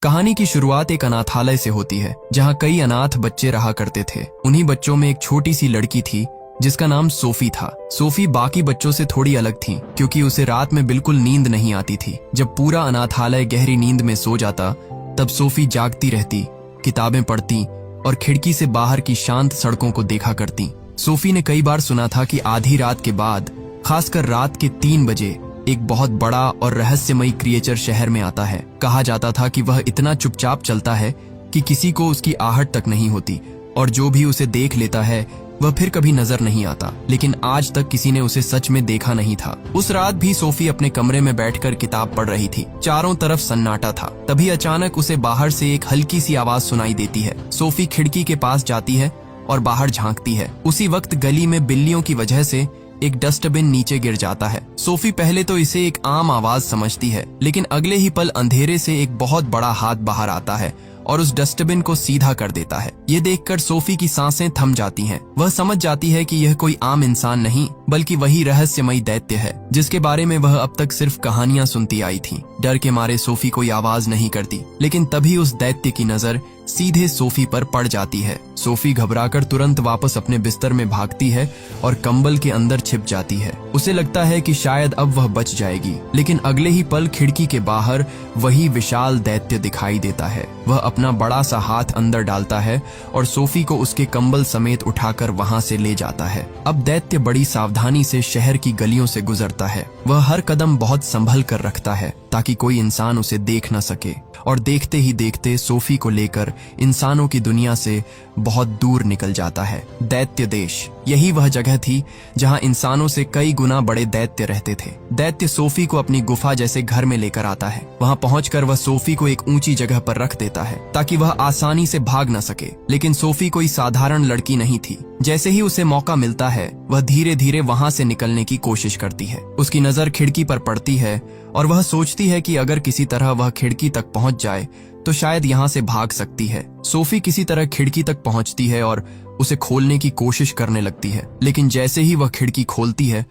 कहानी की शुरुआत एक अनाथालय से होती है जहाँ कई अनाथ बच्चे रहा करते थे। उन्हीं बच्चों में एक छोटी सी लड़की थी जिसका नाम सोफी था। सोफी बाकी बच्चों से थोड़ी अलग थी क्योंकि उसे रात में बिल्कुल नींद नहीं आती थी। जब पूरा अनाथालय गहरी नींद में सो जाता तब सोफी जागती रहती, किताबें पढ़ती और खिड़की से बाहर की शांत सड़कों को देखा करती। सोफी ने कई बार सुना था कि आधी रात के बाद, खासकर रात के 3 बजे, एक बहुत बड़ा और रहस्यमयी क्रिएचर शहर में आता है। कहा जाता था कि वह इतना चुपचाप चलता है कि किसी को उसकी आहट तक नहीं होती और जो भी उसे देख लेता है वह फिर कभी नजर नहीं आता। लेकिन आज तक किसी ने उसे सच में देखा नहीं था। उस रात भी सोफी अपने कमरे में बैठकर किताब पढ़ रही थी। चारों तरफ सन्नाटा था। तभी अचानक उसे बाहर से एक हल्की सी आवाज सुनाई देती है। सोफी खिड़की के पास जाती है और बाहर झांकती है। उसी वक्त गली में बिल्लियों की वजह से एक डस्टबिन नीचे गिर जाता है। सोफी पहले तो इसे एक आम आवाज समझती है, लेकिन अगले ही पल अंधेरे से एक बहुत बड़ा हाथ बाहर आता है और उस डस्टबिन को सीधा कर देता है। ये देखकर सोफी की सांसें थम जाती हैं। वह समझ जाती है कि यह कोई आम इंसान नहीं बल्कि वही रहस्यमयी दैत्य है जिसके बारे में वह अब तक सिर्फ कहानियां सुनती आई थी। डर के मारे सोफी कोई आवाज नहीं करती, लेकिन तभी उस दैत्य की नजर सीधे सोफी पर पड़ जाती है। सोफी घबराकर तुरंत वापस अपने बिस्तर में भागती है और कंबल के अंदर छिप जाती है। उसे लगता है कि शायद अब वह बच जाएगी, लेकिन अगले ही पल खिड़की के बाहर वही विशाल दैत्य दिखाई देता है। वह अपना बड़ा सा हाथ अंदर डालता है और सोफी को उसके कंबल समेत उठाकर वहां से ले जाता है। अब दैत्य बड़ी सावधानी से शहर की गलियों से गुजरता है। वह हर कदम बहुत संभल कर रखता है ताकि कोई इंसान उसे देख न सके, और देखते ही देखते सोफी को लेकर इंसानों की दुनिया से बहुत दूर निकल जाता है। दैत्य देश, यही वह जगह थी जहां इंसानों से कई गुना बड़े दैत्य रहते थे। दैत्य सोफी को अपनी गुफा जैसे घर में लेकर आता है। वहां पहुंचकर वह सोफी को एक ऊंची जगह पर रख देता है ताकि वह आसानी से भाग न सके। लेकिन सोफी कोई साधारण लड़की नहीं थी। जैसे ही उसे मौका मिलता है वह धीरे धीरे वहां से निकलने की कोशिश करती है। उसकी नजर खिड़की पर पड़ती है और वह सोचती है कि अगर किसी तरह वह खिड़की तक पहुंच जाए तो शायद यहाँ से भाग सकती है। सोफी किसी तरह खिड़की तक पहुंचती है और उसे खोलने की कोशिश करने लगती है, लेकिन जैसे ही वह खिड़की खोलती है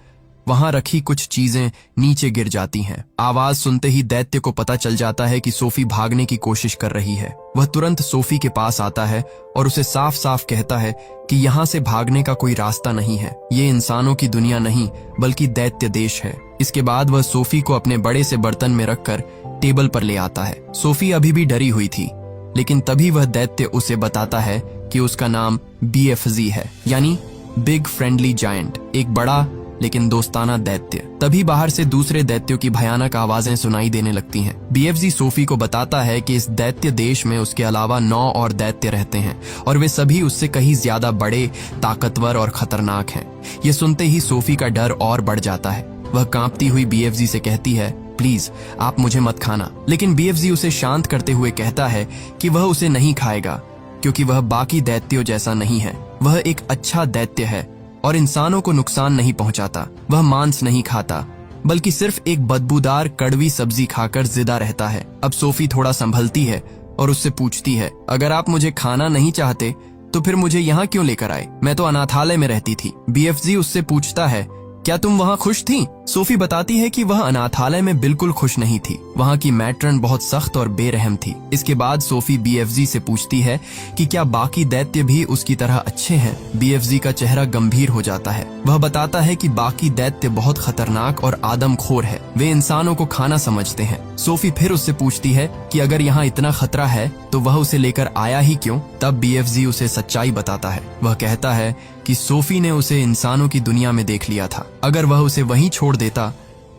वहां रखी कुछ चीजें नीचे गिर जाती हैं। आवाज सुनते ही दैत्य को पता चल जाता है कि सोफी भागने की कोशिश कर रही है। वह तुरंत सोफी के पास आता है और उसे साफ साफ कहता है कि यहाँ से भागने का कोई रास्ता नहीं है। ये इंसानों की दुनिया नहीं बल्कि दैत्य देश है। इसके बाद वह सोफी को अपने बड़े से बर्तन में रखकर टेबल पर ले आता है। सोफी अभी भी डरी हुई थी, लेकिन तभी वह दैत्य उसे बताता है कि उसका नाम BFZ है, यानी बिग फ्रेंडली जायंट, एक बड़ा लेकिन दोस्ताना दैत्य। तभी बाहर से दूसरे दैत्यों की भयानक आवाजें सुनाई देने लगती हैं। BFZ सोफी को बताता है कि इस दैत्य देश में उसके अलावा 9 और दैत्य रहते हैं और वे सभी उससे कहीं ज्यादा बड़े, ताकतवर और खतरनाक हैं। ये सुनते ही सोफी का डर और बढ़ जाता है। वह कांपती हुई BFZ से कहती है, प्लीज आप मुझे मत खाना। लेकिन BFZ उसे शांत करते हुए कहता है कि वह उसे नहीं खाएगा क्योंकि वह बाकी दैत्यों जैसा नहीं है। वह एक अच्छा दैत्य है और इंसानों को नुकसान नहीं पहुंचाता। वह मांस नहीं खाता बल्कि सिर्फ एक बदबूदार कड़वी सब्जी खाकर जिंदा रहता है। अब सोफी थोड़ा संभलती है और उससे पूछती है, अगर आप मुझे खाना नहीं चाहते तो फिर मुझे यहाँ क्यों लेकर आए? मैं तो अनाथालय में रहती थी। BFZ उससे पूछता है, क्या तुम वहाँ खुश थी? सोफी बताती है कि वह अनाथालय में बिल्कुल खुश नहीं थी। वहाँ की मैट्रन बहुत सख्त और बेरहम थी। इसके बाद सोफी BFZ से पूछती है कि क्या बाकी दैत्य भी उसकी तरह अच्छे हैं? BFZ का चेहरा गंभीर हो जाता है। वह बताता है कि बाकी दैत्य बहुत खतरनाक और आदमखोर है। वे इंसानों को खाना समझते हैं। सोफी फिर उससे पूछती है कि अगर यहाँ इतना खतरा है तो वह उसे लेकर आया ही क्यों? तब BFZ उसे सच्चाई बताता है। वह कहता है कि सोफी ने उसे इंसानों की दुनिया में देख लिया था। अगर वह उसे वहीं छोड़ देता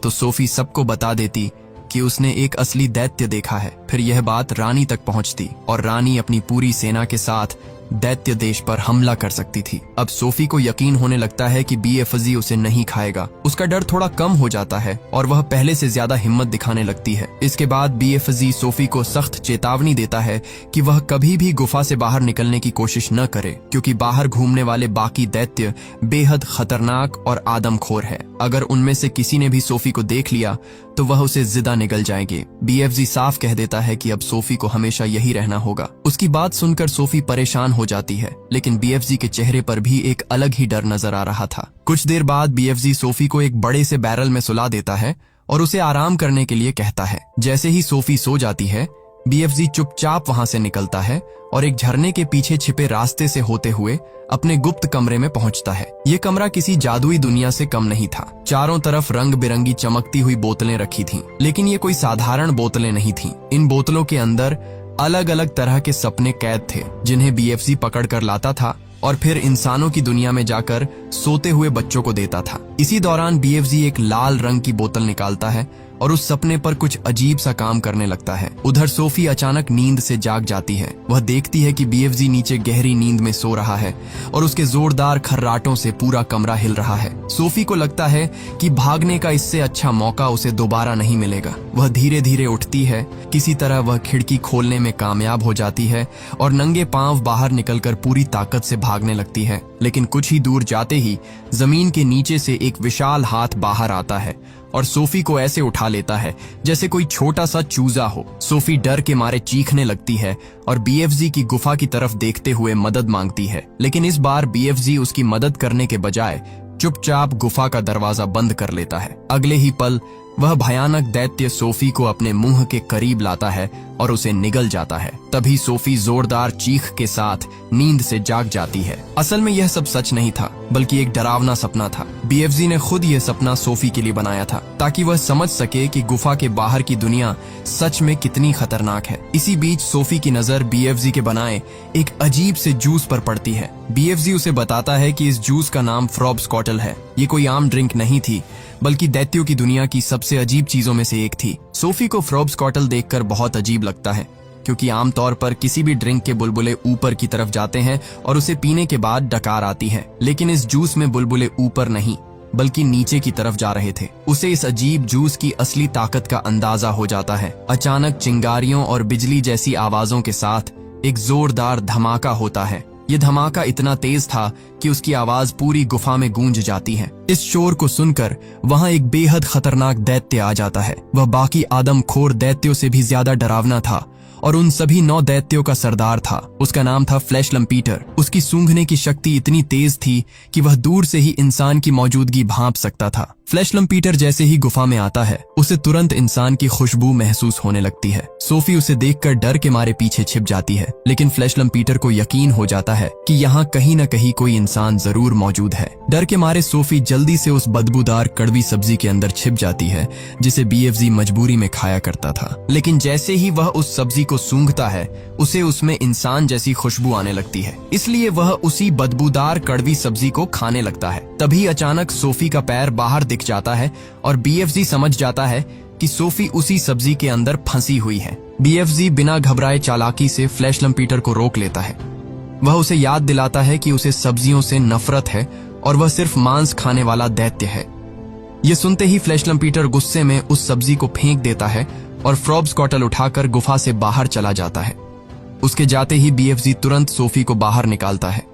तो सोफी सबको बता देती कि उसने एक असली दैत्य देखा है। फिर यह बात रानी तक पहुंचती और रानी अपनी पूरी सेना के साथ दैत्य देश पर हमला कर सकती थी। अब सोफी को यकीन होने लगता है कि BFZ उसे नहीं खाएगा। उसका डर थोड़ा कम हो जाता है और वह पहले से ज्यादा हिम्मत दिखाने लगती है। इसके बाद BFZ सोफी को सख्त चेतावनी देता है कि वह कभी भी गुफा से बाहर निकलने की कोशिश न करे क्योंकि बाहर घूमने वाले बाकी दैत्य बेहद खतरनाक और आदमखोर है। अगर उनमें से किसी ने भी सोफी को देख लिया तो वह उसे जिंदा निगल जाएंगे। BFZ साफ कह देता है कि अब सोफी को हमेशा यही रहना होगा। उसकी बात सुनकर सोफी परेशान हो जाती है, लेकिन BFZ के चेहरे पर भी एक अलग ही डर नजर आ रहा था। कुछ देर बाद BFZ सोफी को एक बड़े से बैरल में सुला देता है और उसे आराम करने के लिए कहता है। जैसे ही सोफी सो जाती है बीएफजी चुपचाप वहां से निकलता है और एक झरने के पीछे छिपे रास्ते से होते हुए अपने गुप्त कमरे में पहुंचता है। ये कमरा किसी जादुई दुनिया से कम नहीं था। चारों तरफ रंग बिरंगी चमकती हुई बोतलें रखी थीं, लेकिन ये कोई साधारण बोतलें नहीं थीं। इन बोतलों के अंदर अलग अलग तरह के सपने कैद थे, जिन्हें बीएफजी पकड़ कर लाता था और फिर इंसानों की दुनिया में जाकर सोते हुए बच्चों को देता था। इसी दौरान बीएफजी एक लाल रंग की बोतल निकालता है और उस सपने पर कुछ अजीब सा काम करने लगता है। उधर सोफी अचानक नींद से जाग जाती है। वह देखती है कि बीएफजी नीचे गहरी नींद में सो रहा है और उसके जोरदार खर्राटों से पूरा कमरा हिल रहा है। सोफी को लगता है कि भागने का इससे अच्छा मौका उसे दोबारा नहीं मिलेगा। वह धीरे धीरे उठती है। किसी तरह वह खिड़की खोलने में कामयाब हो जाती है और नंगे पांव बाहर निकलकर पूरी ताकत से भागने लगती है। लेकिन कुछ ही दूर जाते ही जमीन के नीचे से एक विशाल हाथ बाहर आता है और सोफी को ऐसे उठा लेता है जैसे कोई छोटा सा चूजा हो। सोफी डर के मारे चीखने लगती है और बीएफजी की गुफा की तरफ देखते हुए मदद मांगती है, लेकिन इस बार बीएफजी उसकी मदद करने के बजाय चुपचाप गुफा का दरवाजा बंद कर लेता है। अगले ही पल वह भयानक दैत्य सोफी को अपने मुंह के करीब लाता है और उसे निगल जाता है। तभी सोफी जोरदार चीख के साथ नींद से जाग जाती है। असल में यह सब सच नहीं था, बल्कि एक डरावना सपना था। बीएफजी ने खुद यह सपना सोफी के लिए बनाया था ताकि वह समझ सके कि गुफा के बाहर की दुनिया सच में कितनी खतरनाक है। इसी बीच सोफी की नजर बीएफजी के बनाए एक अजीब से जूस पर पड़ती है। बीएफजी उसे बताता है कि इस जूस का नाम फ्रॉबस्कॉटल है। ये कोई आम ड्रिंक नहीं थी, बल्कि दैत्यों की दुनिया की सबसे अजीब चीजों में से एक थी। सोफी को फ्रॉबस्कॉटल देखकर बहुत अजीब लगता है, क्योंकि आमतौर पर किसी भी ड्रिंक के बुलबुले ऊपर की तरफ जाते हैं और उसे पीने के बाद डकार आती है, लेकिन इस जूस में बुलबुले ऊपर नहीं बल्कि नीचे की तरफ जा रहे थे। उसे इस अजीब जूस की असली ताकत का अंदाजा हो जाता है। अचानक चिंगारियों और बिजली जैसी आवाजों के साथ एक जोरदार धमाका होता है। ये धमाका इतना तेज था कि उसकी आवाज पूरी गुफा में गूंज जाती है। इस शोर को सुनकर वहां एक बेहद खतरनाक दैत्य आ जाता है। वह बाकी आदमखोर दैत्यों से भी ज्यादा डरावना था और उन सभी 9 दैत्यों का सरदार था। उसका नाम था फ्लैश लम्पीटर। उसकी सूंघने की शक्ति इतनी तेज थी कि वह दूर से ही इंसान की मौजूदगी भांप सकता था। फ्लैश लम्पीटर जैसे ही गुफा में आता है, उसे तुरंत इंसान की खुशबू महसूस होने लगती है। सोफी उसे देखकर डर के मारे पीछे छिप जाती है, लेकिन फ्लैश लम्पीटर को यकीन हो जाता है कि यहाँ कहीं न कहीं कोई इंसान जरूर मौजूद है। डर के मारे सोफी जल्दी से उस बदबूदार कड़वी सब्जी के अंदर छिप जाती है, जिसे बीएफजी मजबूरी में खाया करता था। लेकिन जैसे ही वह उस सब्जी को सूंघता है, उसे उसमें इंसान जैसी खुशबू आने लगती है, इसलिए वह उसी बदबूदार कड़वी सब्जी को खाने लगता है। तभी अचानक सोफी का पैर बाहर दिख जाता है और बीएफजी समझ जाता है कि सोफी उसी सब्जी के अंदर फंसी हुई है। बीएफजी बिना घबराए चालाकी से फ्लैश लम्पीटर को रोक लेता है। वह उसे याद दिलाता है कि उसे सब्जियों से नफरत है और वह सिर्फ मांस खाने वाला दैत्य है। ये सुनते ही फ्लैश लम्पीटर गुस्से में उस सब्जी को फेंक देता है और फ्रॉबस्कॉटल उठाकर गुफा से बाहर चला जाता है। उसके जाते ही बीएफजी तुरंत सोफी को बाहर निकालता है।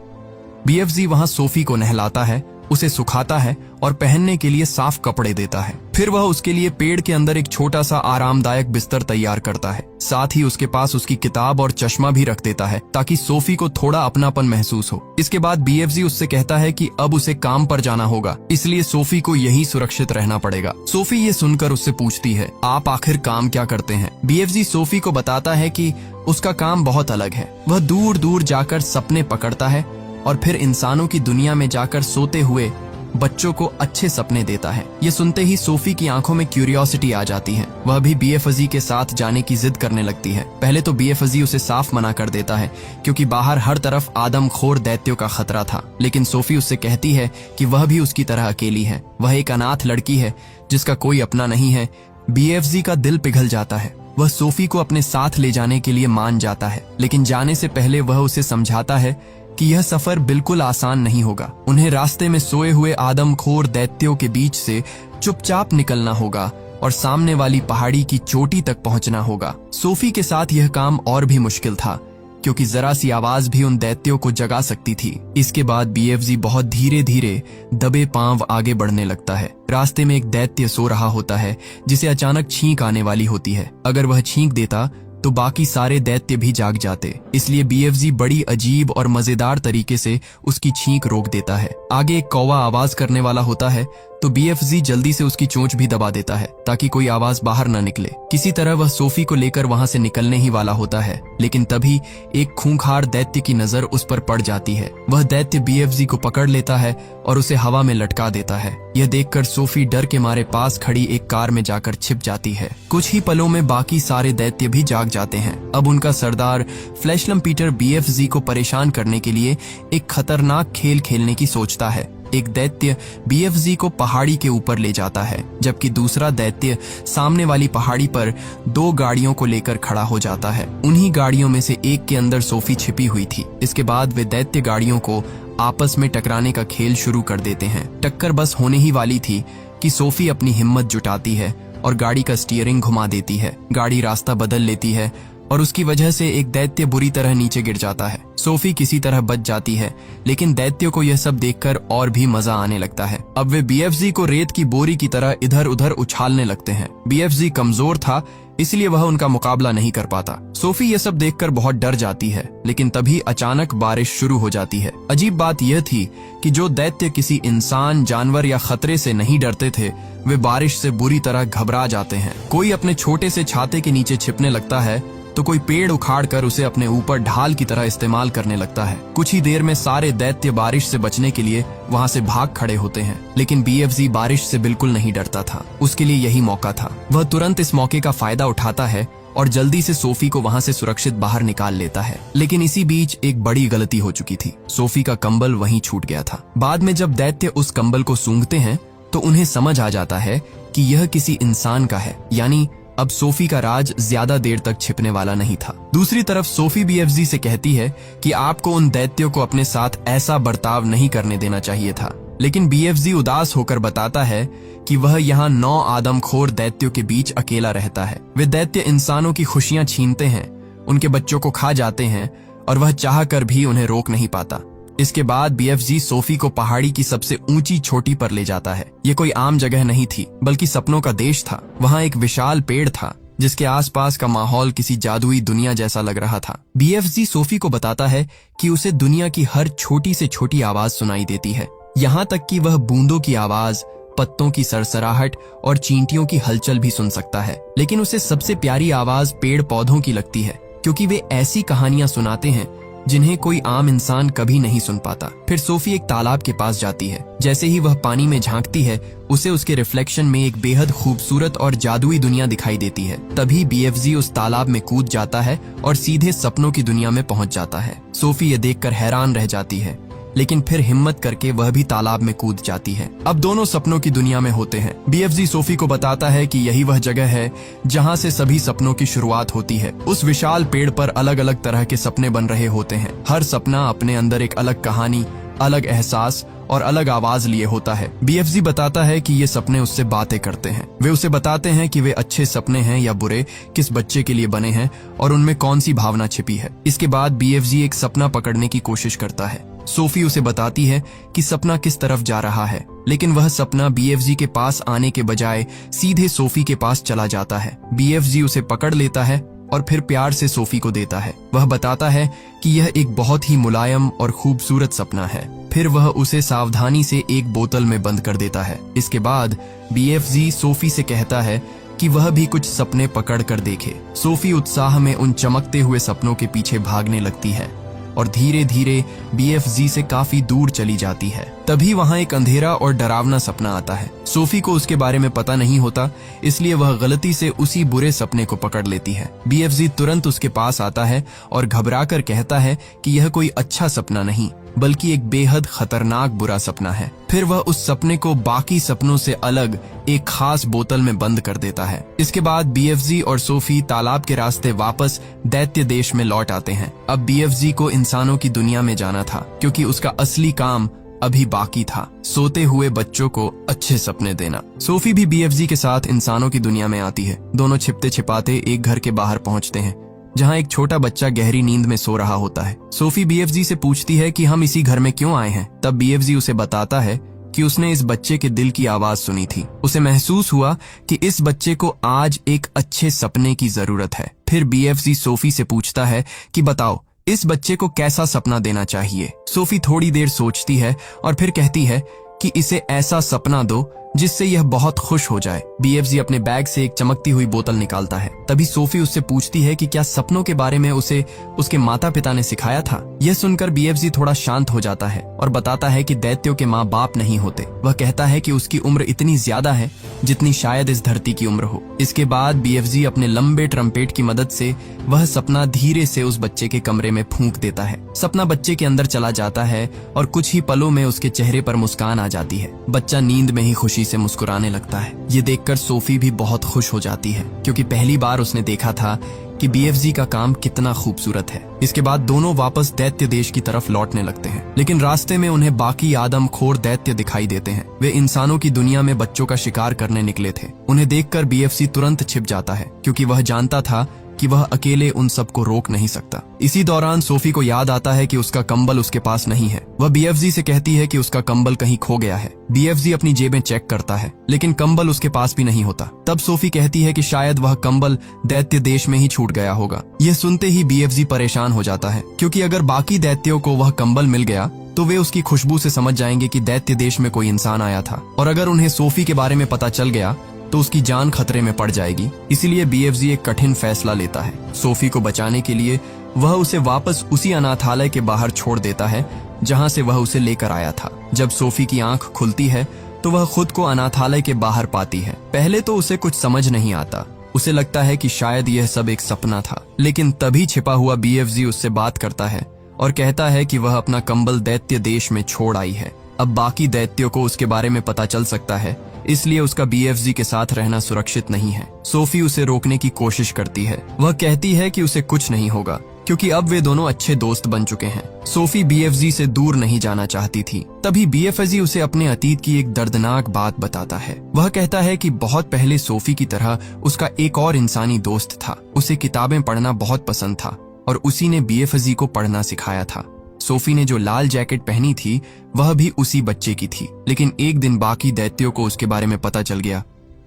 बीएफजी वहां सोफी को नहलाता है, उसे सुखाता है और पहनने के लिए साफ कपड़े देता है। फिर वह उसके लिए पेड़ के अंदर एक छोटा सा आरामदायक बिस्तर तैयार करता है। साथ ही उसके पास उसकी किताब और चश्मा भी रख देता है ताकि सोफी को थोड़ा अपनापन महसूस हो। इसके बाद बीएफजी उससे कहता है कि अब उसे काम पर जाना होगा, इसलिए सोफी को यहीं सुरक्षित रहना पड़ेगा। सोफी ये सुनकर उससे पूछती है, आप आखिर काम क्या करते हैं? बीएफजी सोफी को बताता है कि उसका काम बहुत अलग है। वह दूर दूर जाकर सपने पकड़ता है और फिर इंसानों की दुनिया में जाकर सोते हुए बच्चों को अच्छे सपने देता है। ये सुनते ही सोफी की आंखों में क्यूरियोसिटी आ जाती है। वह भी बीएफजी के साथ जाने की जिद करने लगती है। पहले तो बीएफजी उसे साफ मना कर देता है, क्योंकि बाहर हर तरफ आदमखोर दैत्यों का खतरा था। लेकिन सोफी उससे कहती है कि वह भी उसकी तरह अकेली है। वह एक अनाथ लड़की है जिसका कोई अपना नहीं है। बीएफजी का दिल पिघल जाता है। वह सोफी को अपने साथ ले जाने के लिए मान जाता है, लेकिन जाने से पहले वह उसे समझाता है कि यह सफर बिल्कुल आसान नहीं होगा। उन्हें रास्ते में सोए हुए आदमखोर दैत्यों के बीच से चुपचाप निकलना होगा और सामने वाली पहाड़ी की चोटी तक पहुंचना होगा। सोफी के साथ यह काम और भी मुश्किल था, क्योंकि जरा सी आवाज भी उन दैत्यों को जगा सकती थी। इसके बाद बीएफजी बहुत धीरे धीरे दबे पांव आगे बढ़ने लगता है। रास्ते में एक दैत्य सो रहा होता है, जिसे अचानक छींक आने वाली होती है। अगर वह छींक देता तो बाकी सारे दैत्य भी जाग जाते, इसलिए बीएफजी बड़ी अजीब और मजेदार तरीके से उसकी छींक रोक देता है। आगे एक कौवा आवाज करने वाला होता है, तो BFZ जल्दी से उसकी चोंच भी दबा देता है ताकि कोई आवाज बाहर न निकले। किसी तरह वह सोफी को लेकर वहां से निकलने ही वाला होता है, लेकिन तभी एक खूंखार दैत्य की नजर उस पर पड़ जाती है। वह दैत्य BFZ को पकड़ लेता है और उसे हवा में लटका देता है। यह देखकर सोफी डर के मारे पास खड़ी एक कार में जाकर छिप जाती है। कुछ ही पलों में बाकी सारे दैत्य भी जाग जाते हैं। अब उनका सरदार फ्लैशलम पीटर BFZ को परेशान करने के लिए एक खतरनाक खेल खेलने की सोचता है। एक दैत्य BFZ को पहाड़ी के ऊपर ले जाता है, जबकि दूसरा दैत्य सामने वाली पहाड़ी पर 2 गाड़ियों को लेकर खड़ा हो जाता है। उन्हीं गाड़ियों में से एक के अंदर सोफी छिपी हुई थी। इसके बाद वे दैत्य गाड़ियों को आपस में टकराने का खेल शुरू कर देते हैं। टक्कर बस होने ही वाली थी कि सोफी अपनी हिम्मत जुटाती है और गाड़ी का स्टीयरिंग घुमा देती है। गाड़ी रास्ता बदल लेती है और उसकी वजह से एक दैत्य बुरी तरह नीचे गिर जाता है। सोफी किसी तरह बच जाती है, लेकिन दैत्यों को यह सब देखकर और भी मजा आने लगता है। अब वे BFZ को रेत की बोरी की तरह इधर उधर उछालने लगते हैं। BFZ कमजोर था, इसलिए वह उनका मुकाबला नहीं कर पाता। सोफी यह सब देखकर बहुत डर जाती है, लेकिन तभी अचानक बारिश शुरू हो जाती है। अजीब बात यह थी कि जो दैत्य किसी इंसान, जानवर या खतरे से नहीं डरते थे, वे बारिश से बुरी तरह घबरा जाते हैं। कोई अपने छोटे से छाते के नीचे छिपने लगता है, तो कोई पेड़ उखाड़कर उसे अपने ऊपर ढाल की तरह इस्तेमाल करने लगता है। कुछ ही देर में सारे दैत्य बारिश से बचने के लिए वहां से भाग खड़े होते हैं, लेकिन BFZ बारिश से बिल्कुल नहीं डरता था। उसके लिए यही मौका था। वह तुरंत इस मौके का फायदा उठाता है और जल्दी से सोफी को वहां से सुरक्षित बाहर निकाल लेता है। लेकिन इसी बीच एक बड़ी गलती हो चुकी थी। सोफी का कंबल वहीं छूट गया था। बाद में जब दैत्य उस कंबल को सूंघते हैं तो उन्हें समझ आ जाता है कि यह किसी इंसान का है, यानी अब सोफी का राज ज्यादा देर तक छिपने वाला नहीं था। दूसरी तरफ सोफी BFZ से कहती है कि आपको उन दैत्यों को अपने साथ ऐसा बर्ताव नहीं करने देना चाहिए था, लेकिन BFZ उदास होकर बताता है कि वह यहाँ 9 आदमखोर दैत्यों के बीच अकेला रहता है। वे दैत्य इंसानों की खुशियां छीनते हैं, उनके बच्चों को खा जाते हैं और वह चाह कर भी उन्हें रोक नहीं पाता। इसके बाद BFZ सोफी को पहाड़ी की सबसे ऊंची चोटी पर ले जाता है। ये कोई आम जगह नहीं थी, बल्कि सपनों का देश था। वहाँ एक विशाल पेड़ था जिसके आसपास का माहौल किसी जादुई दुनिया जैसा लग रहा था। BFZ सोफी को बताता है कि उसे दुनिया की हर छोटी से छोटी आवाज सुनाई देती है, यहाँ तक कि वह बूंदों की आवाज, पत्तों की सरसराहट और चींटियों की हलचल भी सुन सकता है। लेकिन उसे सबसे प्यारी आवाज पेड़ पौधों की लगती है, क्योंकि वे ऐसी कहानियां सुनाते हैं जिन्हें कोई आम इंसान कभी नहीं सुन पाता। फिर सोफी एक तालाब के पास जाती है। जैसे ही वह पानी में झांकती है, उसे उसके रिफ्लेक्शन में एक बेहद खूबसूरत और जादुई दुनिया दिखाई देती है। तभी BFZ उस तालाब में कूद जाता है और सीधे सपनों की दुनिया में पहुंच जाता है। सोफी ये देखकर हैरान रह जाती है, लेकिन फिर हिम्मत करके वह भी तालाब में कूद जाती है। अब दोनों सपनों की दुनिया में होते हैं। BFZ सोफी को बताता है कि यही वह जगह है जहां से सभी सपनों की शुरुआत होती है। उस विशाल पेड़ पर अलग अलग तरह के सपने बन रहे होते हैं। हर सपना अपने अंदर एक अलग कहानी, अलग एहसास और अलग आवाज लिए होता है। BFZ बताता है कि ये सपने उससे बातें करते हैं। वे उसे बताते हैं कि वे अच्छे सपने हैं या बुरे, किस बच्चे के लिए बने हैं और उनमें कौन सी भावना छिपी है। इसके बाद BFZ एक सपना पकड़ने की कोशिश करता है। सोफी उसे बताती है कि सपना किस तरफ जा रहा है, लेकिन वह सपना BFZ के पास आने के बजाय सीधे सोफी के पास चला जाता है। BFZ उसे पकड़ लेता है और फिर प्यार से सोफी को देता है। वह बताता है कि यह एक बहुत ही मुलायम और खूबसूरत सपना है। फिर वह उसे सावधानी से एक बोतल में बंद कर देता है। इसके बाद BFZ सोफी से कहता है कि वह भी कुछ सपने पकड़ कर देखे। सोफी उत्साह में उन चमकते हुए सपनों के पीछे भागने लगती है और धीरे धीरे BFZ से काफी दूर चली जाती है। तभी वहां एक अंधेरा और डरावना सपना आता है। सोफी को उसके बारे में पता नहीं होता, इसलिए वह गलती से उसी बुरे सपने को पकड़ लेती है। BFZ तुरंत उसके पास आता है और घबराकर कहता है कि यह कोई अच्छा सपना नहीं, बल्कि एक बेहद खतरनाक बुरा सपना है। फिर वह उस सपने को बाकी सपनों से अलग एक खास बोतल में बंद कर देता है। इसके बाद BFZ और सोफी तालाब के रास्ते वापस दैत्य देश में लौट आते हैं। अब BFZ को इंसानों की दुनिया में जाना था, क्योंकि उसका असली काम अभी बाकी था, सोते हुए बच्चों को अच्छे सपने देना। सोफी भी BFZ के साथ इंसानों की दुनिया में आती है। दोनों छिपते छिपाते एक घर के बाहर पहुंचते हैं, जहां एक छोटा बच्चा गहरी नींद में सो रहा होता है। सोफी BFZ से पूछती है कि हम इसी घर में क्यों आए हैं। तब BFZ उसे बताता है कि उसने इस बच्चे के दिल की आवाज सुनी थी। उसे महसूस हुआ कि इस बच्चे को आज एक अच्छे सपने की जरूरत है। फिर BFZ सोफी से पूछता है कि बताओ, इस बच्चे को कैसा सपना देना चाहिए। सोफी थोड़ी देर सोचती है और फिर कहती है कि इसे ऐसा सपना दो जिससे यह बहुत खुश हो जाए। बीएफजी अपने बैग से एक चमकती हुई बोतल निकालता है। तभी सोफी उससे पूछती है कि क्या सपनों के बारे में उसे उसके माता पिता ने सिखाया था। यह सुनकर बीएफजी थोड़ा शांत हो जाता है और बताता है कि दैत्यों के माँ बाप नहीं होते। वह कहता है कि उसकी उम्र इतनी ज्यादा है जितनी शायद इस धरती की उम्र हो। इसके बाद बीएफजी अपने लंबे ट्रम्पेट की मदद से वह सपना धीरे से उस बच्चे के कमरे में फूंक देता है। सपना बच्चे के अंदर चला जाता है और कुछ ही पलों में उसके चेहरे पर मुस्कान आ जाती है। बच्चा नींद में ही खुशी से मुस्कुराने लगता है। ये देखकर सोफी भी बहुत खुश हो जाती है क्योंकि पहली बार उसने देखा था कि बीएफजी का काम कितना खूबसूरत है। इसके बाद दोनों वापस दैत्य देश की तरफ लौटने लगते हैं, लेकिन रास्ते में उन्हें बाकी आदमखोर दैत्य दिखाई देते हैं। वे इंसानों की दुनिया में बच्चों का शिकार करने निकले थे। उन्हें देखकर बीएफजी तुरंत छिप जाता है क्योंकि वह जानता था कि वह अकेले उन सबको रोक नहीं सकता। इसी दौरान सोफी को याद आता है कि उसका कंबल उसके पास नहीं है। वह बीएफजी से कहती है कि उसका कंबल कहीं खो गया है। बीएफजी अपनी जेबें चेक करता है लेकिन कंबल उसके पास भी नहीं होता। तब सोफी कहती है कि शायद वह कंबल दैत्य देश में ही छूट गया होगा। यह सुनते ही बीएफजी परेशान हो जाता है क्योंकि अगर बाकी दैत्यों को वह कंबल मिल गया तो वे उसकी खुशबू से समझ जाएंगे कि दैत्य देश में कोई इंसान आया था, और अगर उन्हें सोफी के बारे में पता चल गया तो उसकी जान खतरे में पड़ जाएगी। इसीलिए बीएफजी एक कठिन फैसला लेता है। सोफी को बचाने के लिए वह उसे वापस उसी अनाथालय के बाहर छोड़ देता है जहां से वह उसे लेकर आया था। जब सोफी की आंख खुलती है तो वह खुद को अनाथालय के बाहर पाती है। पहले तो उसे कुछ समझ नहीं आता। उसे लगता है कि शायद यह सब एक सपना था, लेकिन तभी छिपा हुआ बीएफजी उससे बात करता है और कहता है कि वह अपना कंबल दैत्य देश में छोड़ आई है। अब बाकी दैत्यों को उसके बारे में पता चल सकता है, इसलिए उसका बीएफजी के साथ रहना सुरक्षित नहीं है। सोफी उसे रोकने की कोशिश करती है। वह कहती है कि उसे कुछ नहीं होगा क्योंकि अब वे दोनों अच्छे दोस्त बन चुके हैं। सोफी बीएफजी से दूर नहीं जाना चाहती थी। तभी बीएफजी उसे अपने अतीत की एक दर्दनाक बात बताता है। वह कहता है कि बहुत पहले सोफी की तरह उसका एक और इंसानी दोस्त था। उसे किताबें पढ़ना बहुत पसंद था और उसी ने बीएफजी को पढ़ना सिखाया था। सोफी ने जो लाल जैकेट पहनी थी वह भी उसी बच्चे की थी, लेकिन एक दिन बाकी दैत्यों को उसके बारे में पता चल गया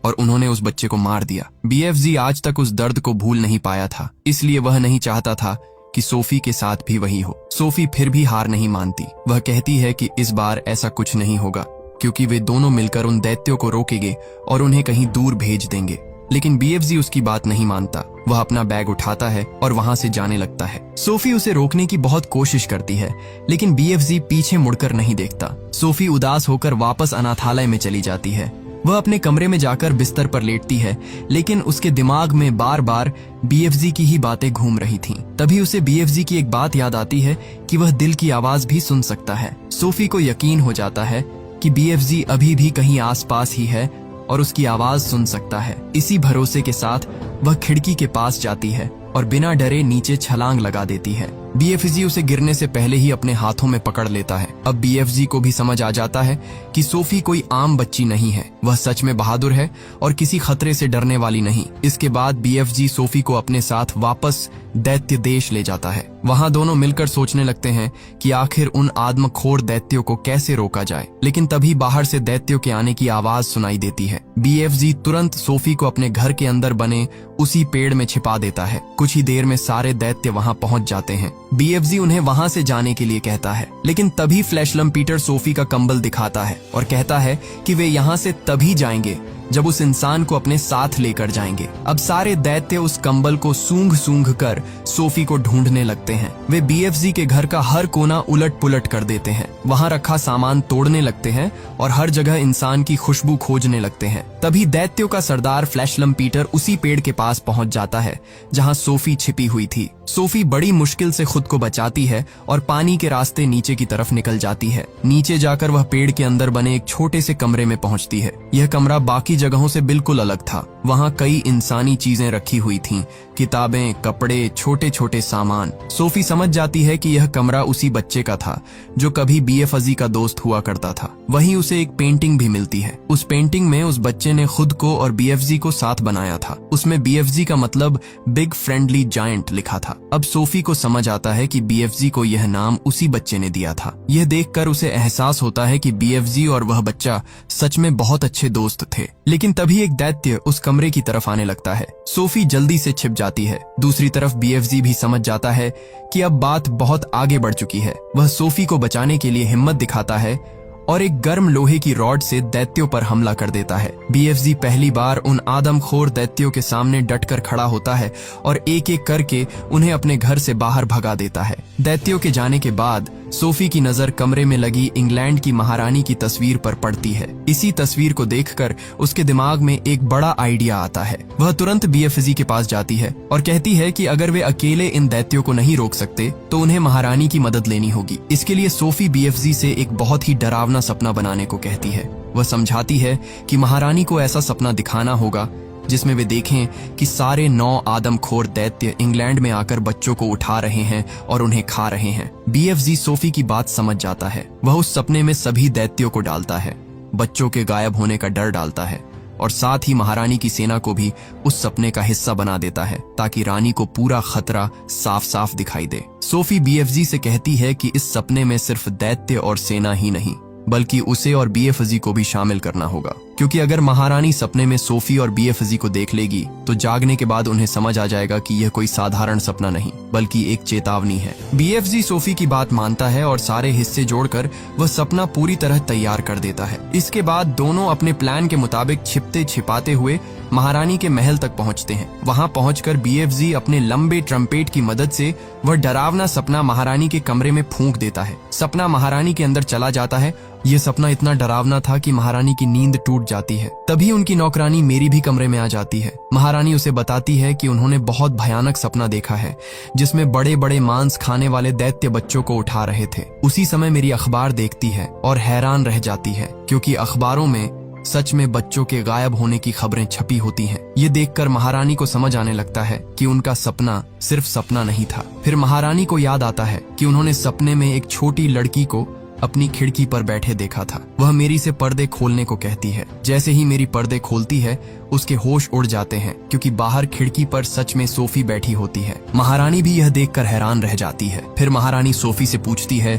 और उन्होंने उस बच्चे को मार दिया। बीएफजी आज तक उस दर्द को भूल नहीं पाया था, इसलिए वह नहीं चाहता था कि सोफी के साथ भी वही हो। सोफी फिर भी हार नहीं मानती। वह कहती है कि इस बार ऐसा कुछ नहीं होगा क्योंकि वे दोनों मिलकर उन दैत्यों को रोकेंगे और उन्हें कहीं दूर भेज देंगे। लेकिन बीएफजी उसकी बात नहीं मानता। वह अपना बैग उठाता है और वहां से जाने लगता है। सोफी उसे रोकने की बहुत कोशिश करती है, लेकिन बीएफजी पीछे मुड़कर नहीं देखता। सोफी उदास होकर वापस अनाथालय में चली जाती है। वह अपने कमरे में जाकर बिस्तर पर लेटती है, लेकिन उसके दिमाग में बार बार बीएफजी की ही बातें घूम रही थीं। तभी उसे बीएफजी की एक बात याद आती है कि वह दिल की आवाज भी सुन सकता है। सोफी को यकीन हो जाता है कि बीएफजी अभी भी कहीं आसपास ही है और उसकी आवाज सुन सकता है। इसी भरोसे के साथ वह खिड़की के पास जाती है और बिना डरे नीचे छलांग लगा देती है। बीएफजी उसे गिरने से पहले ही अपने हाथों में पकड़ लेता है। अब बीएफजी को भी समझ आ जाता है कि सोफी कोई आम बच्ची नहीं है। वह सच में बहादुर है और किसी खतरे से डरने वाली नहीं। इसके बाद बीएफजी सोफी को अपने साथ वापस दैत्य देश ले जाता है। वहां दोनों मिलकर सोचने लगते हैं कि आखिर उन आदमखोर दैत्यों को कैसे रोका जाए। लेकिन तभी बाहर से दैत्यों के आने की आवाज सुनाई देती है। बीएफजी तुरंत सोफी को अपने घर के अंदर बने उसी पेड़ में छिपा देता है। कुछ ही देर में सारे दैत्य वहां पहुंच जाते हैं। बीएफजी उन्हें वहां से जाने के लिए कहता है, लेकिन तभी फ्लैशलम पीटर सोफी का कंबल दिखाता है और कहता है कि वे यहाँ से तभी जाएंगे जब उस इंसान को अपने साथ लेकर जाएंगे। अब सारे दैत्य उस कंबल को सूंघ सूंघ कर सोफी को ढूंढने लगते हैं। वे बीएफजी के घर का हर कोना उलट पुलट कर देते हैं। वहां रखा सामान तोड़ने लगते हैं और हर जगह इंसान की खुशबू खोजने लगते हैं। तभी दैत्यों का सरदार फ्लैशलम पीटर उसी पेड़ के पास पहुंच जाता है जहां सोफी छिपी हुई थी। सोफी बड़ी मुश्किल से खुद को बचाती है और पानी के रास्ते नीचे की तरफ निकल जाती है। नीचे जाकर वह पेड़ के अंदर बने एक छोटे से कमरे में पहुंचती है। यह कमरा बाकी जगहों से बिल्कुल अलग था। वहां कई इंसानी चीजें रखी हुई थीं, किताबें, कपड़े, छोटे छोटे सामान। सोफी समझ जाती है कि यह कमरा उसी बच्चे का था जो कभी बीएफजी का दोस्त हुआ करता था। वहीं उसे एक पेंटिंग भी मिलती है। उस पेंटिंग में उस बच्चे ने खुद को और बीएफजी को साथ बनाया था। उसमें बीएफजी का मतलब बिग फ्रेंडली जायंट लिखा था। अब सोफी को समझ आता है कि बीएफजी को यह नाम उसी बच्चे ने दिया था। यह देखकर उसे एहसास होता है कि बीएफजी और वह बच्चा सच में बहुत अच्छे दोस्त थे। लेकिन तभी एक दैत्य उस कमरे की तरफ आने लगता है। सोफी जल्दी से छिप जाती है। दूसरी तरफ बीएफजी भी समझ जाता है कि अब बात बहुत आगे बढ़ चुकी है। वह सोफी को बचाने के लिए हिम्मत दिखाता है और एक गर्म लोहे की रॉड से दैत्यों पर हमला कर देता है। बीएफजी पहली बार उन आदमखोर दैत्यों के सामने डटकर खड़ा होता है और एक एक करके उन्हें अपने घर से बाहर भगा देता है। दैत्यों के जाने के बाद सोफी की नजर कमरे में लगी इंग्लैंड की महारानी की तस्वीर पर पड़ती है। इसी तस्वीर को देखकर उसके दिमाग में एक बड़ा आइडिया आता है। वह तुरंत बीएफजी के पास जाती है और कहती है कि अगर वे अकेले इन दैत्यों को नहीं रोक सकते तो उन्हें महारानी की मदद लेनी होगी। इसके लिए सोफी बीएफजी से एक बहुत ही डरावना सपना बनाने को कहती है। वह समझाती है कि महारानी को ऐसा सपना दिखाना होगा जिसमें वे देखें कि सारे 9 आदमखोर दैत्य इंग्लैंड में आकर बच्चों को उठा रहे हैं और उन्हें खा रहे हैं। बीएफजी सोफी की बात समझ जाता है। वह उस सपने में सभी दैत्यों को डालता है, बच्चों के गायब होने का डर डालता है और साथ ही महारानी की सेना को भी उस सपने का हिस्सा बना देता है ताकि रानी को पूरा खतरा साफ साफ दिखाई दे। सोफी बीएफजी से कहती है कि इस सपने में सिर्फ दैत्य और सेना ही नहीं बल्कि उसे और बीएफजी को भी शामिल करना होगा, क्योंकि अगर महारानी सपने में सोफी और बीएफजी को देख लेगी तो जागने के बाद उन्हें समझ आ जाएगा कि यह कोई साधारण सपना नहीं बल्कि एक चेतावनी है। बीएफजी सोफी की बात मानता है और सारे हिस्से जोड़कर वह सपना पूरी तरह तैयार कर देता है। इसके बाद दोनों अपने प्लान के मुताबिक छिपते छिपाते हुए महारानी के महल तक पहुंचते हैं। वहां पहुंचकर बीएफजी अपने लंबे ट्रम्पेट की मदद से वह डरावना सपना महारानी के कमरे में फूंक देता है। सपना महारानी के अंदर चला जाता है। यह सपना इतना डरावना था कि महारानी की नींद टूट जाती है। तभी उनकी नौकरानी मेरी भी कमरे में आ जाती है। महारानी उसे बताती है कि उन्होंने बहुत भयानक सपना देखा है जिसमें बड़े बड़े मांस खाने वाले दैत्य बच्चों को उठा रहे थे। उसी समय मेरी अखबार देखती है और हैरान रह जाती है क्योंकि अखबारों में सच में बच्चों के गायब होने की खबरें छपी होती हैं। ये देखकर महारानी को समझ आने लगता है कि उनका सपना सिर्फ सपना नहीं था। फिर महारानी को याद आता है कि उन्होंने सपने में एक छोटी लड़की को अपनी खिड़की पर बैठे देखा था। वह मेरी से पर्दे खोलने को कहती है। जैसे ही मेरी पर्दे खोलती है उसके होश उड़ जाते हैं क्योंकि बाहर खिड़की पर सच में सोफी बैठी होती है। महारानी भी यह देखकर हैरान रह जाती है। फिर महारानी सोफी से पूछती है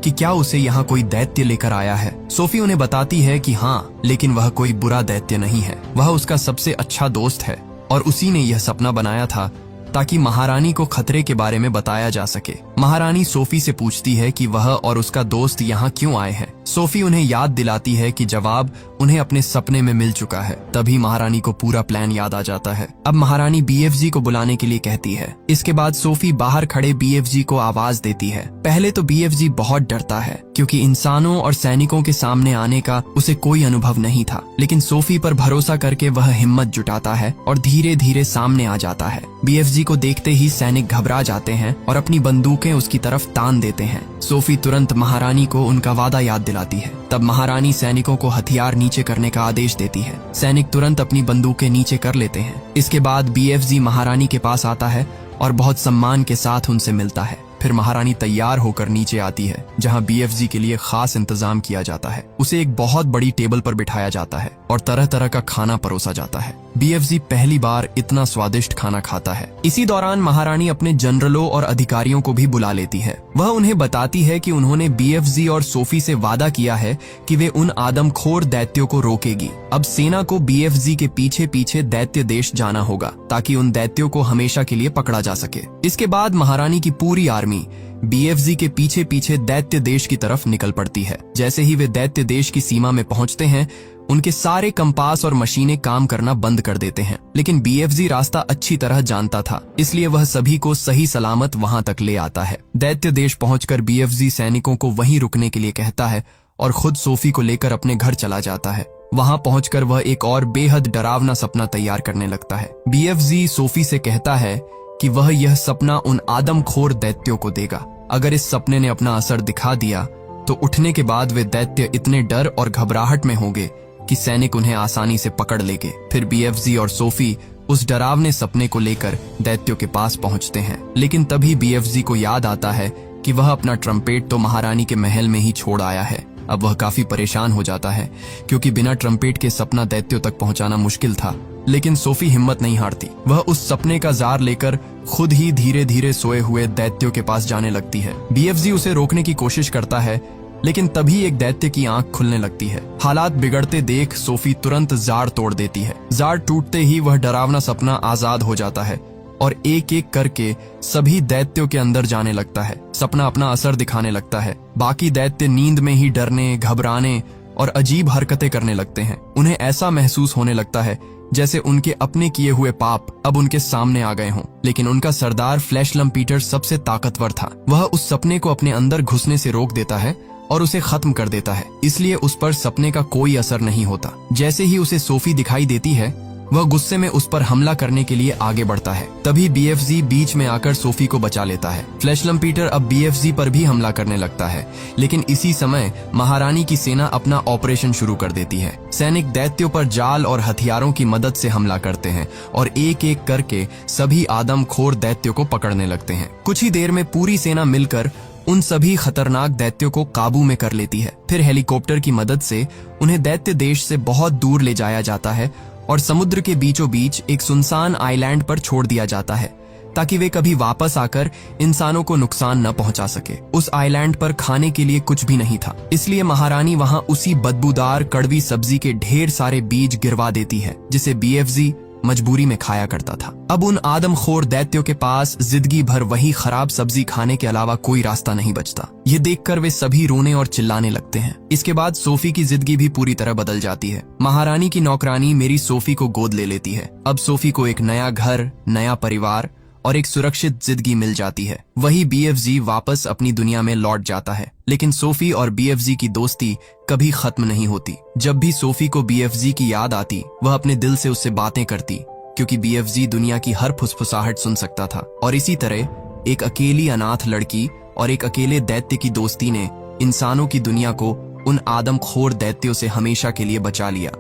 कि क्या उसे यहाँ कोई दैत्य लेकर आया है। सोफी उन्हें बताती है कि हाँ, लेकिन वह कोई बुरा दैत्य नहीं है। वह उसका सबसे अच्छा दोस्त है और उसी ने यह सपना बनाया था ताकि महारानी को खतरे के बारे में बताया जा सके। महारानी सोफी से पूछती है कि वह और उसका दोस्त यहाँ क्यों आए हैं। सोफी उन्हें याद दिलाती है कि जवाब उन्हें अपने सपने में मिल चुका है। तभी महारानी को पूरा प्लान याद आ जाता है। अब महारानी बीएफजी को बुलाने के लिए कहती है। इसके बाद सोफी बाहर खड़े बीएफजी को आवाज देती है। पहले तो बीएफजी बहुत डरता है क्योंकि इंसानों और सैनिकों के सामने आने का उसे कोई अनुभव नहीं था, लेकिन सोफी पर भरोसा करके वह हिम्मत जुटाता है और धीरे धीरे सामने आ जाता है। बीएफजी को देखते ही सैनिक घबरा जाते हैं और अपनी बंदूकें उसकी तरफ तान देते हैं। सोफी तुरंत महारानी को उनका वादा याद दिलाती है। तब महारानी सैनिकों को हथियार नीचे करने का आदेश देती है। सैनिक तुरंत अपनी बंदूकें नीचे कर लेते हैं। इसके बाद बीएफजी महारानी के पास आता है और बहुत सम्मान के साथ उनसे मिलता है। फिर महारानी तैयार होकर नीचे आती है जहां बीएफजी के लिए खास इंतजाम किया जाता है। उसे एक बहुत बड़ी टेबल पर बिठाया जाता है और तरह तरह का खाना परोसा जाता है। बीएफजी पहली बार इतना स्वादिष्ट खाना खाता है। इसी दौरान महारानी अपने जनरलों और अधिकारियों को भी बुला लेती है। वह उन्हें बताती है कि उन्होंने बीएफजी और सोफी से वादा किया है कि वे उन आदमखोर दैत्यों को रोकेगी। अब सेना को बीएफजी के पीछे पीछे दैत्य देश जाना होगा ताकि उन दैत्यों को हमेशा के लिए पकड़ा जा सके। इसके बाद महारानी की पूरी आर्मी बीएफजी के पीछे पीछे दैत्य देश की तरफ निकल पड़ती है। जैसे ही वे दैत्य देश की सीमा में पहुंचते हैं उनके सारे कंपास और मशीनें काम करना बंद कर देते हैं, लेकिन बीएफजी रास्ता अच्छी तरह जानता था, इसलिए वह सभी को सही सलामत वहां तक ले आता है। दैत्य देश पहुंचकर बीएफजी सैनिकों को वहीं रुकने के लिए कहता है और खुद सोफी को लेकर अपने घर चला जाता है। वहां पहुंचकर वह एक और बेहद डरावना सपना तैयार करने लगता है। बीएफजी सोफी से कहता है कि वह यह सपना उन आदमखोर दैत्यों को देगा। अगर इस सपने ने अपना असर दिखा दिया तो उठने के बाद वे दैत्य इतने डर और घबराहट में होंगे कि सैनिक उन्हें आसानी से पकड़ लेंगे। फिर बीएफजी और सोफी उस डरावने सपने को लेकर दैत्यों के पास पहुंचते हैं, लेकिन तभी बीएफजी को याद आता है कि वह अपना ट्रम्पेट तो महारानी के महल में ही छोड़ आया है। अब वह काफी परेशान हो जाता है क्योंकि बिना ट्रम्पेट के सपना दैत्यों तक पहुंचाना मुश्किल था, लेकिन सोफी हिम्मत नहीं हारती। वह उस सपने का जार लेकर खुद ही धीरे धीरे सोए हुए दैत्यों के पास जाने लगती है। बीएफजी उसे रोकने की कोशिश करता है, लेकिन तभी एक दैत्य की आंख खुलने लगती है। हालात बिगड़ते देख सोफी तुरंत जार तोड़ देती है। जार टूटते ही वह डरावना सपना आजाद हो जाता है और एक एक करके सभी दैत्यों के अंदर जाने लगता है। सपना अपना असर दिखाने लगता है। बाकी दैत्य नींद में ही डरने, घबराने और अजीब हरकतें करने लगते हैं। उन्हें ऐसा महसूस होने लगता है जैसे उनके अपने किए हुए पाप अब उनके सामने आ गए हों। लेकिन उनका सरदार फ्लैश लम्पीटर सबसे ताकतवर था। वह उस सपने को अपने अंदर घुसने से रोक देता है और उसे खत्म कर देता है। इसलिए उस पर सपने का कोई असर नहीं होता। जैसे ही उसे सोफी दिखाई देती है, वह गुस्से में उस पर हमला करने के लिए आगे बढ़ता है। तभी बीएफजी बीच में आकर सोफी को बचा लेता है। फ्लैश लम्पीटर अब बीएफजी पर भी हमला करने लगता है, लेकिन इसी समय महारानी की सेना अपना ऑपरेशन शुरू कर देती है। सैनिक दैत्यों पर जाल और हथियारों की मदद से हमला करते हैं और एक एक करके सभी आदमखोर दैत्यों को पकड़ने लगते हैं। कुछ ही देर में पूरी सेना मिलकर उन सभी खतरनाक दैत्यों को काबू में कर लेती है। फिर हेलीकॉप्टर की मदद से उन्हें दैत्य देश से बहुत दूर ले जाया जाता है और समुद्र के बीचों बीच एक सुनसान आइलैंड पर छोड़ दिया जाता है, ताकि वे कभी वापस आकर इंसानों को नुकसान न पहुंचा सके। उस आइलैंड पर खाने के लिए कुछ भी नहीं था, इसलिए महारानी वहां उसी बदबूदार कड़वी सब्जी के ढेर सारे बीज गिरवा देती है, जिसे बीएफजी मजबूरी में खाया करता था। अब उन आदमखोर दैत्यों के पास जिंदगी भर वही खराब सब्जी खाने के अलावा कोई रास्ता नहीं बचता। ये देखकर वे सभी रोने और चिल्लाने लगते हैं। इसके बाद सोफी की जिंदगी भी पूरी तरह बदल जाती है। महारानी की नौकरानी मेरी सोफी को गोद ले लेती है। अब सोफी को एक नया घर, नया परिवार और एक सुरक्षित जिंदगी मिल जाती है। वही बीएफजी वापस अपनी दुनिया में लौट जाता है, लेकिन सोफी और बीएफजी की दोस्ती कभी खत्म नहीं होती। जब भी सोफी को बीएफजी की याद आती, वह अपने दिल से उससे बातें करती, क्योंकि बीएफजी दुनिया की हर फुसफुसाहट सुन सकता था। और इसी तरह एक अकेली अनाथ लड़की और एक अकेले दैत्य की दोस्ती ने इंसानों की दुनिया को उन आदमखोर दैत्यों से हमेशा के लिए बचा लिया।